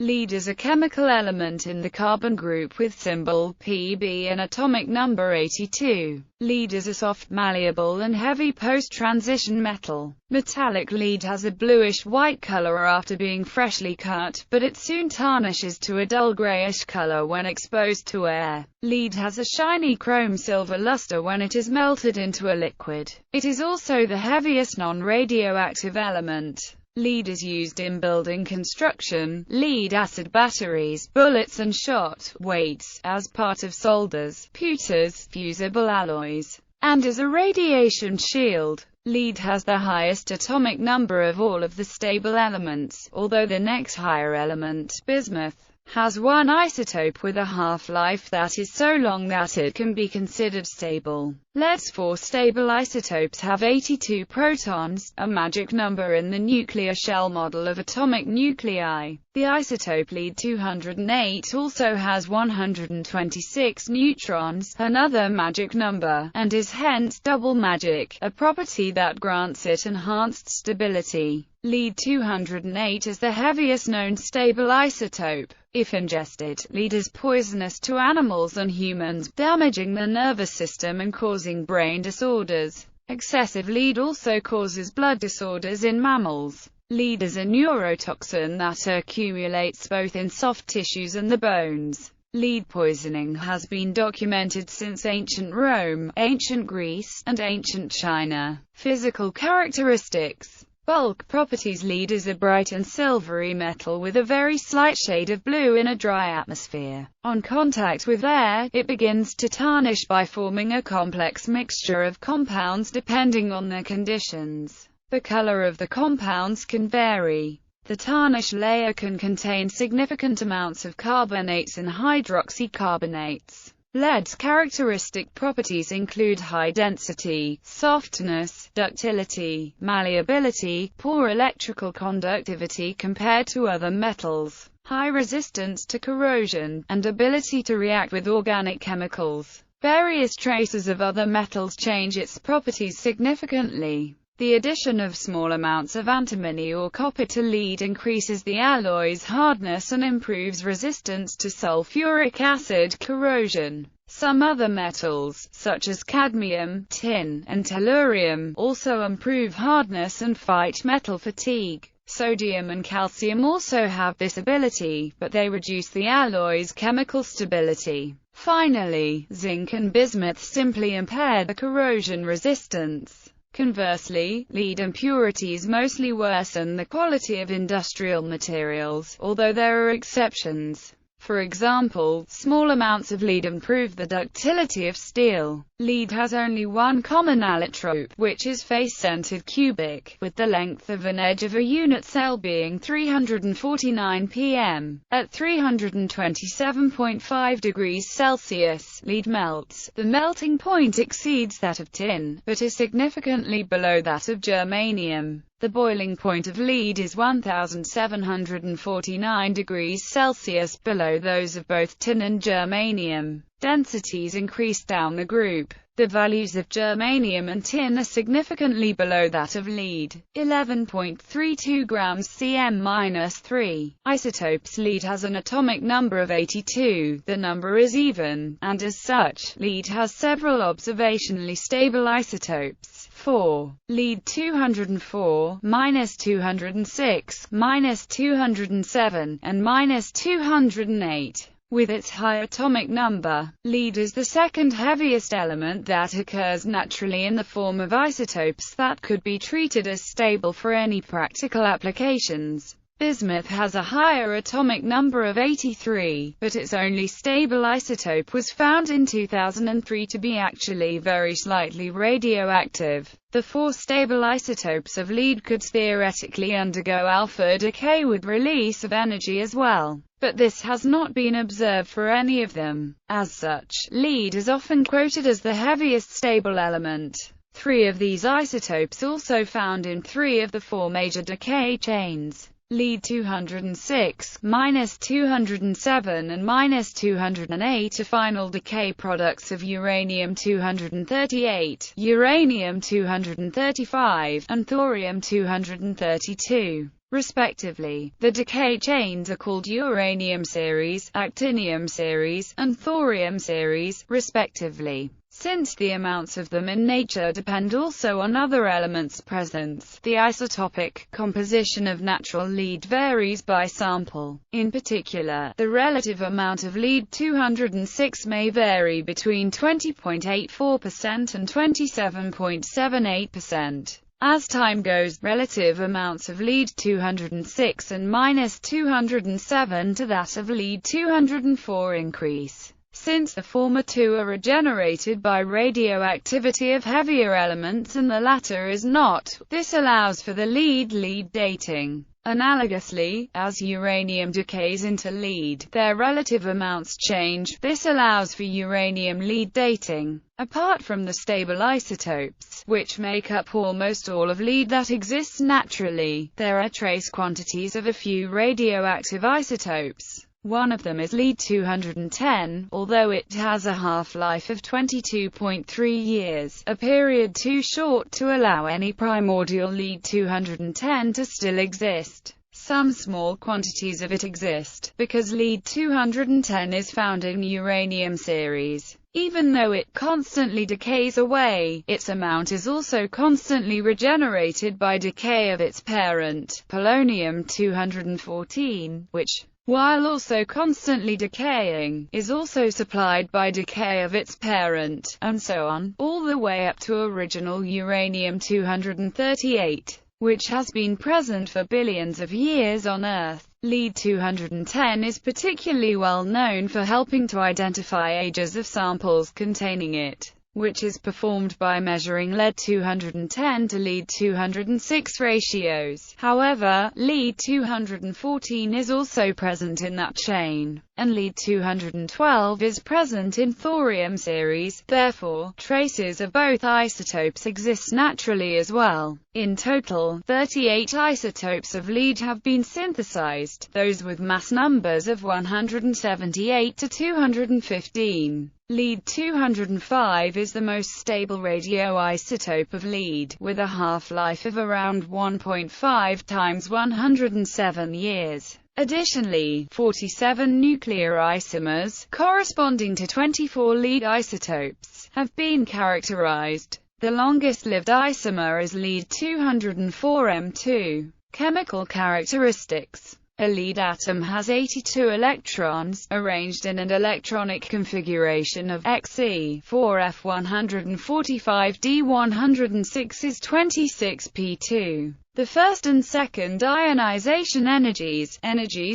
Lead is a chemical element in the carbon group with symbol Pb and atomic number 82. Lead is a soft, malleable and heavy post-transition metal. Metallic lead has a bluish-white color after being freshly cut, but it soon tarnishes to a dull grayish color when exposed to air. Lead has a shiny chrome-silver luster when it is melted into a liquid. It is also the heaviest non-radioactive element. Lead is used in building construction, lead-acid batteries, bullets and shot weights, as part of solders, pewters, fusible alloys, and as a radiation shield. Lead has the highest atomic number of all of the stable elements, although the next higher element, bismuth, has one isotope with a half-life that is so long that it can be considered stable. Lead's 4 stable isotopes have 82 protons, a magic number in the nuclear shell model of atomic nuclei. The isotope Lead-208 also has 126 neutrons, another magic number, and is hence double magic, a property that grants it enhanced stability. Lead-208 is the heaviest known stable isotope. If ingested, lead is poisonous to animals and humans, damaging the nervous system and causing brain disorders. Excessive lead also causes blood disorders in mammals. Lead is a neurotoxin that accumulates both in soft tissues and the bones. Lead poisoning has been documented since ancient Rome, ancient Greece, and ancient China. Physical characteristics. Bulk properties. Lead is a bright and silvery metal with a very slight shade of blue in a dry atmosphere. On contact with air, it begins to tarnish by forming a complex mixture of compounds depending on their conditions. The color of the compounds can vary. The tarnish layer can contain significant amounts of carbonates and hydroxycarbonates. Lead's characteristic properties include high density, softness, ductility, malleability, poor electrical conductivity compared to other metals, high resistance to corrosion, and ability to react with organic chemicals. Various traces of other metals change its properties significantly. The addition of small amounts of antimony or copper to lead increases the alloy's hardness and improves resistance to sulfuric acid corrosion. Some other metals, such as cadmium, tin, and tellurium, also improve hardness and fight metal fatigue. Sodium and calcium also have this ability, but they reduce the alloy's chemical stability. Finally, zinc and bismuth simply impair the corrosion resistance. Conversely, lead impurities mostly worsen the quality of industrial materials, although there are exceptions. For example, small amounts of lead improve the ductility of steel. Lead has only one common allotrope, which is face-centered cubic, with the length of an edge of a unit cell being 349 pm. At 327.5 degrees Celsius, lead melts. The melting point exceeds that of tin, but is significantly below that of germanium. The boiling point of lead is 1749 degrees Celsius, below those of both tin and germanium. Densities increase down the group. The values of germanium and tin are significantly below that of lead. 11.32 grams cm-3. Isotopes. Lead has an atomic number of 82. The number is even, and as such, lead has several observationally stable isotopes. 4. Lead-204, -206, -207, and -208. With its high atomic number, lead is the second heaviest element that occurs naturally in the form of isotopes that could be treated as stable for any practical applications. Bismuth has a higher atomic number of 83, but its only stable isotope was found in 2003 to be actually very slightly radioactive. The 4 stable isotopes of lead could theoretically undergo alpha decay with release of energy as well, but this has not been observed for any of them. As such, lead is often quoted as the heaviest stable element. 3 of these isotopes also found in 3 of the 4 major decay chains. Lead-206, -207 and -208 are final decay products of uranium-238, uranium-235, and thorium-232. respectively. The decay chains are called uranium series, actinium series, and thorium series, respectively. Since the amounts of them in nature depend also on other elements' presence, the isotopic composition of natural lead varies by sample. In particular, the relative amount of lead-206 may vary between 20.84% and 27.78%. As time goes, relative amounts of lead-206 and -207 to that of lead-204 increase. Since the former two are regenerated by radioactivity of heavier elements and the latter is not, this allows for the lead-lead dating. Analogously, as uranium decays into lead, their relative amounts change. This allows for uranium lead dating. Apart from the stable isotopes, which make up almost all of lead that exists naturally, there are trace quantities of a few radioactive isotopes. One of them is lead-210, although it has a half-life of 22.3 years, a period too short to allow any primordial lead-210 to still exist. Some small quantities of it exist, because lead-210 is found in uranium series. Even though it constantly decays away, its amount is also constantly regenerated by decay of its parent, polonium-214, which, while also constantly decaying, is also supplied by decay of its parent, and so on, all the way up to original uranium-238, which has been present for billions of years on Earth. Lead-210 is particularly well known for helping to identify ages of samples containing it, which is performed by measuring lead-210 to lead-206 ratios. However, lead-214 is also present in that chain, and lead-212 is present in thorium series. Therefore, traces of both isotopes exist naturally as well. In total, 38 isotopes of lead have been synthesized, those with mass numbers of 178 to 215. Lead-205 is the most stable radioisotope of lead, with a half-life of around 1.5 times 107 years. Additionally, 47 nuclear isomers, corresponding to 24 lead isotopes, have been characterized. The longest-lived isomer is lead-204M2. Chemical characteristics. A lead atom has 82 electrons, arranged in an electronic configuration of Xe. 4f145d106 is 26p2. The first and second ionization energies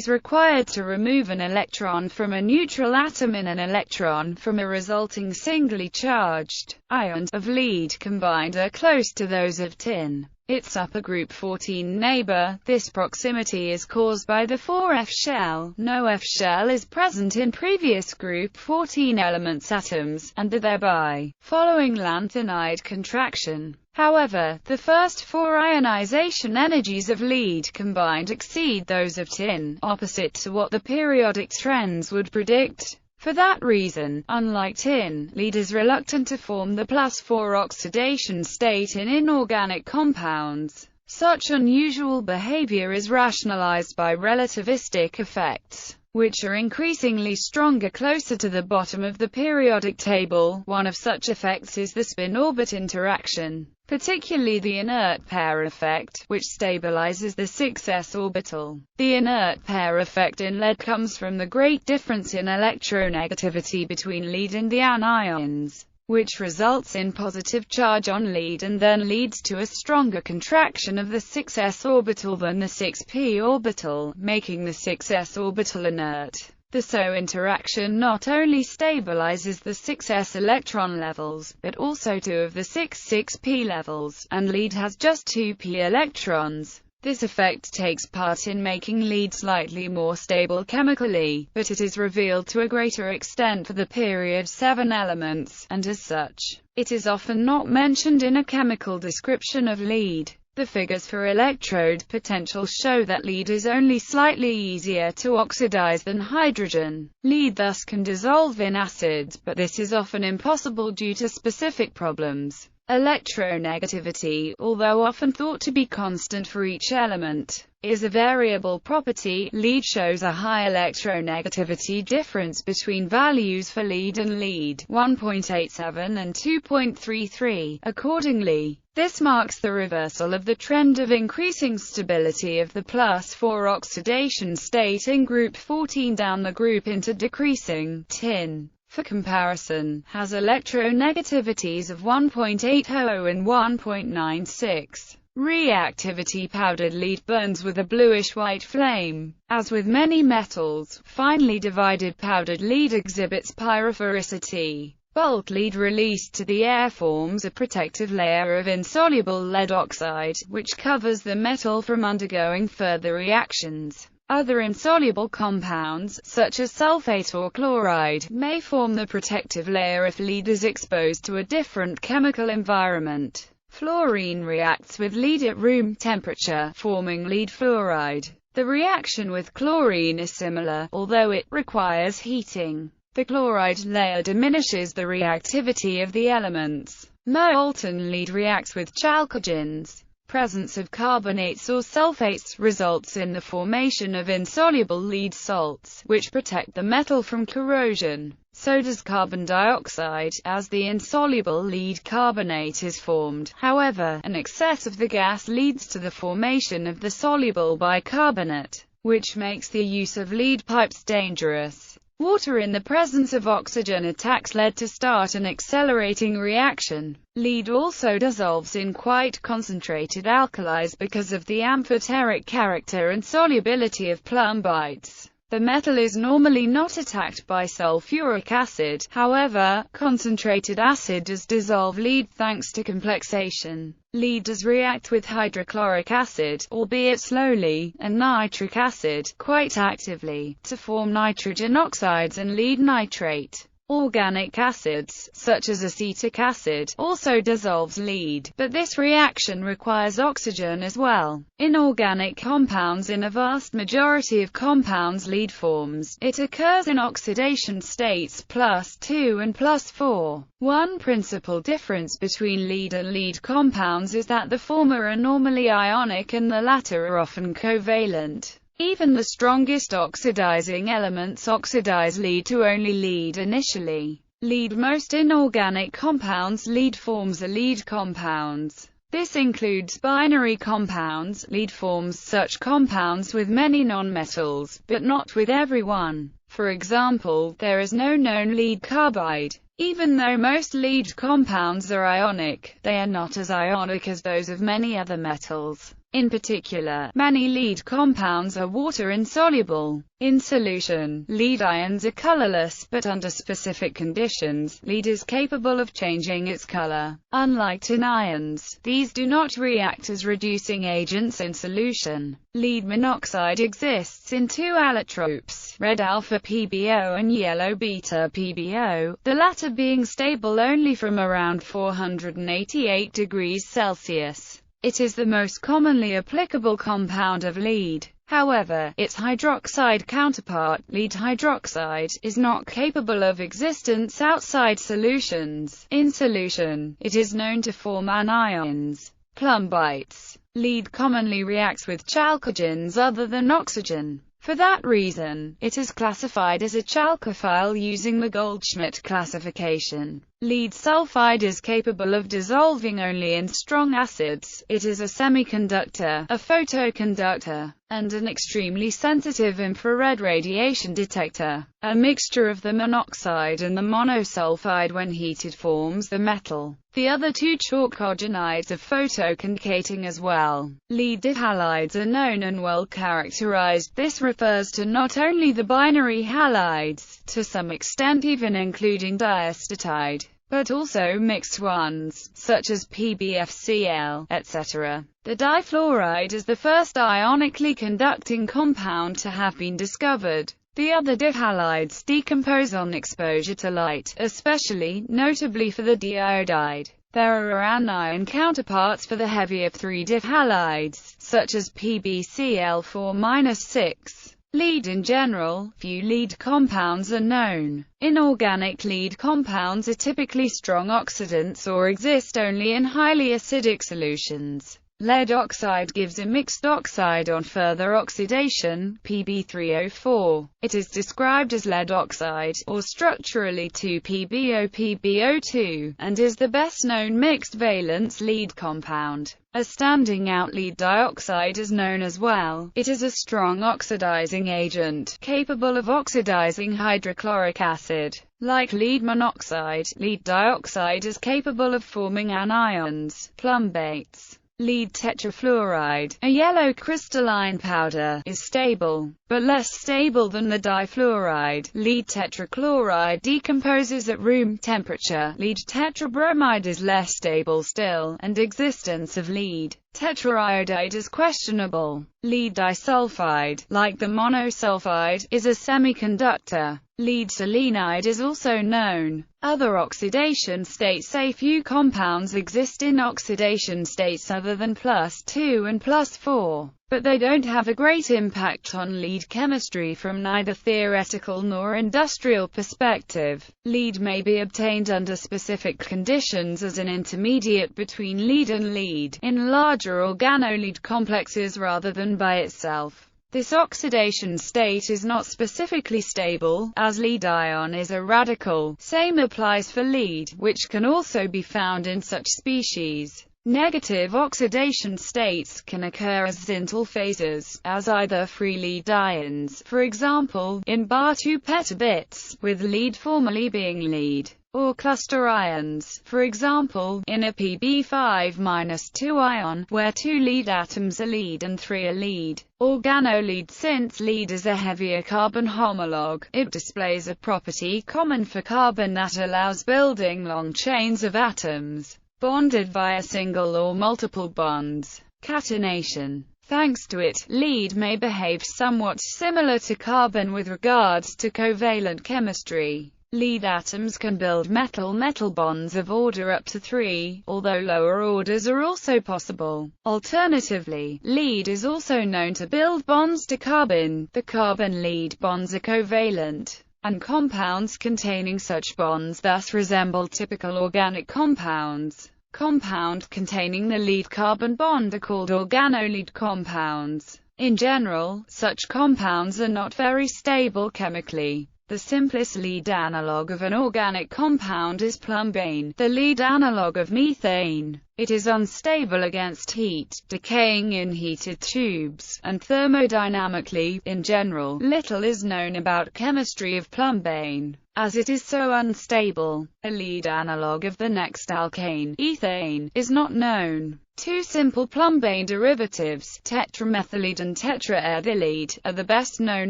required to remove an electron from a neutral atom in an electron from a resulting singly charged ion of lead combined are close to those of tin. Its upper group 14 neighbor, this proximity is caused by the 4f shell. No f shell is present in previous group 14 elements atoms, and the thereby following lanthanide contraction. However, the first four ionization energies of lead combined exceed those of tin, opposite to what the periodic trends would predict. For that reason, unlike tin, lead is reluctant to form the +4 oxidation state in inorganic compounds. Such unusual behavior is rationalized by relativistic effects, which are increasingly stronger closer to the bottom of the periodic table. One of such effects is the spin-orbit interaction, particularly the inert pair effect, which stabilizes the 6s orbital. The inert pair effect in lead comes from the great difference in electronegativity between lead and the anions, which results in positive charge on lead and then leads to a stronger contraction of the 6s orbital than the 6p orbital, making the 6s orbital inert. The SO interaction not only stabilizes the 6s electron levels, but also two of the 6p levels, and lead has just 2p electrons. This effect takes part in making lead slightly more stable chemically, but it is revealed to a greater extent for the period 7 elements, and as such, it is often not mentioned in a chemical description of lead. The figures for electrode potential show that lead is only slightly easier to oxidize than hydrogen. Lead thus can dissolve in acids, but this is often impossible due to specific problems. Electronegativity, although often thought to be constant for each element, is a variable property. Lead shows a high electronegativity difference between values for lead and lead, 1.87 and 2.33, accordingly. This marks the reversal of the trend of increasing stability of the +4 oxidation state in group 14 down the group into decreasing. Tin, for comparison, has electronegativities of 1.80 and 1.96. Reactivity: powdered lead burns with a bluish-white flame. As with many metals, finely divided powdered lead exhibits pyrophoricity. Bulk lead released to the air forms a protective layer of insoluble lead oxide, which covers the metal from undergoing further reactions. Other insoluble compounds, such as sulfate or chloride, may form the protective layer if lead is exposed to a different chemical environment. Fluorine reacts with lead at room temperature, forming lead fluoride. The reaction with chlorine is similar, although it requires heating. The chloride layer diminishes the reactivity of the elements. Molten lead reacts with chalcogens. Presence of carbonates or sulfates results in the formation of insoluble lead salts, which protect the metal from corrosion. So does carbon dioxide, as the insoluble lead carbonate is formed. However, an excess of the gas leads to the formation of the soluble bicarbonate, which makes the use of lead pipes dangerous. Water in the presence of oxygen attacks lead to start an accelerating reaction. Lead also dissolves in quite concentrated alkalis because of the amphoteric character and solubility of plumbites. The metal is normally not attacked by sulfuric acid, however, concentrated acid does dissolve lead thanks to complexation. Lead does react with hydrochloric acid, albeit slowly, and nitric acid, quite actively, to form nitrogen oxides and lead nitrate. Organic acids, such as acetic acid, also dissolves lead, but this reaction requires oxygen as well. In organic compounds, in a vast majority of compounds lead forms, it occurs in oxidation states +2 and +4. One principal difference between lead and lead compounds is that the former are normally ionic and the latter are often covalent. Even the strongest oxidizing elements oxidize lead to only lead initially. Most inorganic compounds lead forms are lead compounds. This includes binary compounds. Lead forms such compounds with many nonmetals, but not with every one. For example, there is no known lead carbide. Even though most lead compounds are ionic, they are not as ionic as those of many other metals. In particular, many lead compounds are water-insoluble. In solution, lead ions are colorless, but under specific conditions, lead is capable of changing its color. Unlike tin ions, these do not react as reducing agents in solution. Lead monoxide exists in two allotropes, red alpha PbO and yellow beta PbO, the latter being stable only from around 488 degrees Celsius. It is the most commonly applicable compound of lead. However, its hydroxide counterpart, lead hydroxide, is not capable of existence outside solutions. In solution, it is known to form anions. Plumbites. Lead commonly reacts with chalcogens other than oxygen. For that reason, it is classified as a chalcophile using the Goldschmidt classification. Lead sulfide is capable of dissolving only in strong acids. It is a semiconductor, a photoconductor, and an extremely sensitive infrared radiation detector. A mixture of the monoxide and the monosulfide when heated forms the metal. The other two chalcogenides are photoconcating as well. Lead dihalides are known and well characterized. This refers to not only the binary halides, to some extent even including diastatide, but also mixed ones, such as PbFCl, etc. The difluoride is the first ionically conducting compound to have been discovered. The other dihalides decompose on exposure to light, especially, notably for the diiodide. There are anion counterparts for the heavier 3 dihalides, such as PbCl4-6. Lead in general, few lead compounds are known. Inorganic lead compounds are typically strong oxidants or exist only in highly acidic solutions. Lead oxide gives a mixed oxide on further oxidation, Pb3O4. It is described as lead oxide, or structurally 2PbO-PbO2, and is the best known mixed valence lead compound. A standing out lead dioxide is known as well. It is a strong oxidizing agent, capable of oxidizing hydrochloric acid. Like lead monoxide, lead dioxide is capable of forming anions, plumbates. Lead tetrafluoride, a yellow crystalline powder, is stable, but less stable than the difluoride. Lead tetrachloride decomposes at room temperature. Lead tetrabromide is less stable still, and existence of lead tetraiodide is questionable. Lead disulfide, like the monosulfide, is a semiconductor. Lead selenide is also known. Other oxidation states. A few compounds exist in oxidation states other than +2 and +4, but they don't have a great impact on lead chemistry from neither theoretical nor industrial perspective. Lead may be obtained under specific conditions as an intermediate between lead and lead, in larger organolead complexes rather than by itself. This oxidation state is not specifically stable, as lead ion is a radical. Same applies for lead, which can also be found in such species. Negative oxidation states can occur as Zintal phases, as either free lead ions, for example, in Bar2 petabits, with lead formerly being lead, or cluster ions, for example, in a Pb5-2 ion, where 2 lead atoms are lead and 3 are lead. Organolead. Since lead is a heavier carbon homologue, it displays a property common for carbon that allows building long chains of atoms, bonded via single or multiple bonds. Catenation. Thanks to it, lead may behave somewhat similar to carbon with regards to covalent chemistry. Lead atoms can build metal-metal bonds of order up to 3, although lower orders are also possible. Alternatively, lead is also known to build bonds to carbon. The carbon-lead bonds are covalent, and compounds containing such bonds thus resemble typical organic compounds. Compound containing the lead carbon bond are called organolead compounds. In general, such compounds are not very stable chemically. The simplest lead analog of an organic compound is plumbane, the lead analog of methane. It is unstable against heat, decaying in heated tubes, and thermodynamically, in general, little is known about chemistry of plumbane, as it is so unstable. A lead analog of the next alkane, ethane, is not known. Two simple plumbane derivatives, tetramethyllead and tetraethyllead, are the best known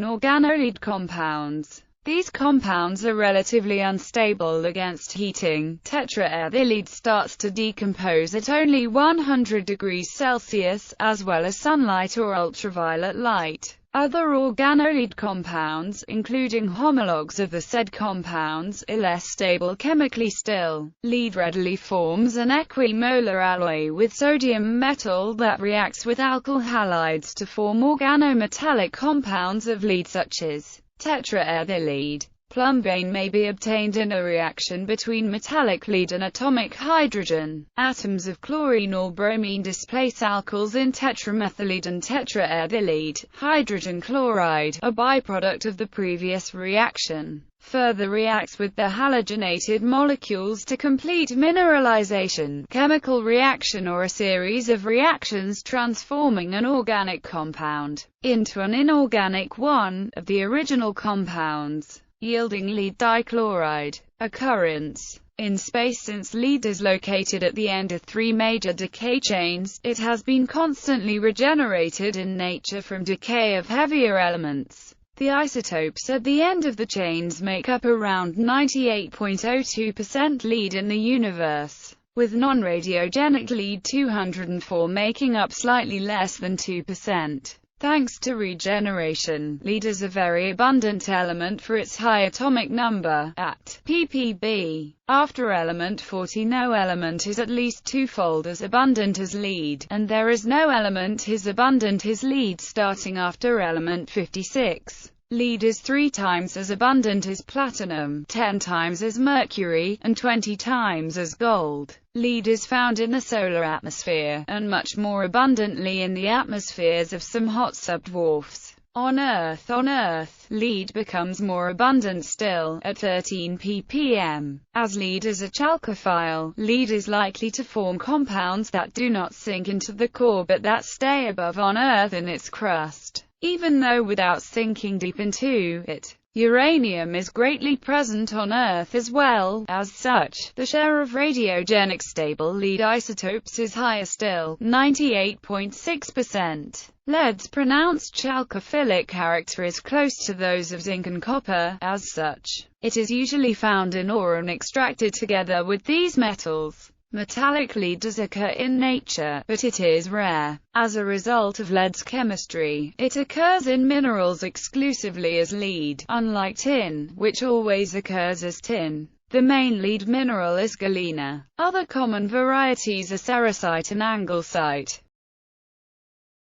organolead compounds. These compounds are relatively unstable against heating. Tetraethyllead starts to decompose at only 100 degrees Celsius, as well as sunlight or ultraviolet light. Other organolead compounds, including homologues of the said compounds, are less stable chemically still. Lead readily forms an equimolar alloy with sodium metal that reacts with alkyl halides to form organometallic compounds of lead such as tetraethyllead. Plumbane may be obtained in a reaction between metallic lead and atomic hydrogen. Atoms of chlorine or bromine displace alkyls in tetramethyllead and tetraethyllead. Hydrogen chloride, a byproduct of the previous reaction, further reacts with the halogenated molecules to complete mineralization, chemical reaction or a series of reactions transforming an organic compound into an inorganic one of the original compounds, yielding lead dichloride. Occurrence in space. Since lead is located at the end of 3 major decay chains, it has been constantly regenerated in nature from decay of heavier elements. The isotopes at the end of the chains make up around 98.02% lead in the universe, with non-radiogenic lead-204 making up slightly less than 2%. Thanks to regeneration, lead is a very abundant element for its high atomic number, at ppb. After element 40 no element is at least twofold as abundant as lead, and there is no element as abundant as lead starting after element 56. Lead is 3 times as abundant as platinum, 10 times as mercury, and 20 times as gold. Lead is found in the solar atmosphere, and much more abundantly in the atmospheres of some hot subdwarfs. On Earth, lead becomes more abundant still, at 13 ppm. As lead is a chalcophile, lead is likely to form compounds that do not sink into the core but that stay above on Earth in its crust, even though without sinking deep into it. Uranium is greatly present on Earth as well. As such, the share of radiogenic stable lead isotopes is higher still, 98.6%. Lead's pronounced chalcophilic character is close to those of zinc and copper. As such, it is usually found in ore and extracted together with these metals. Metallic lead does occur in nature, but it is rare. As a result of lead's chemistry, it occurs in minerals exclusively as lead, unlike tin, which always occurs as tin. The main lead mineral is galena. Other common varieties are cerussite and anglesite.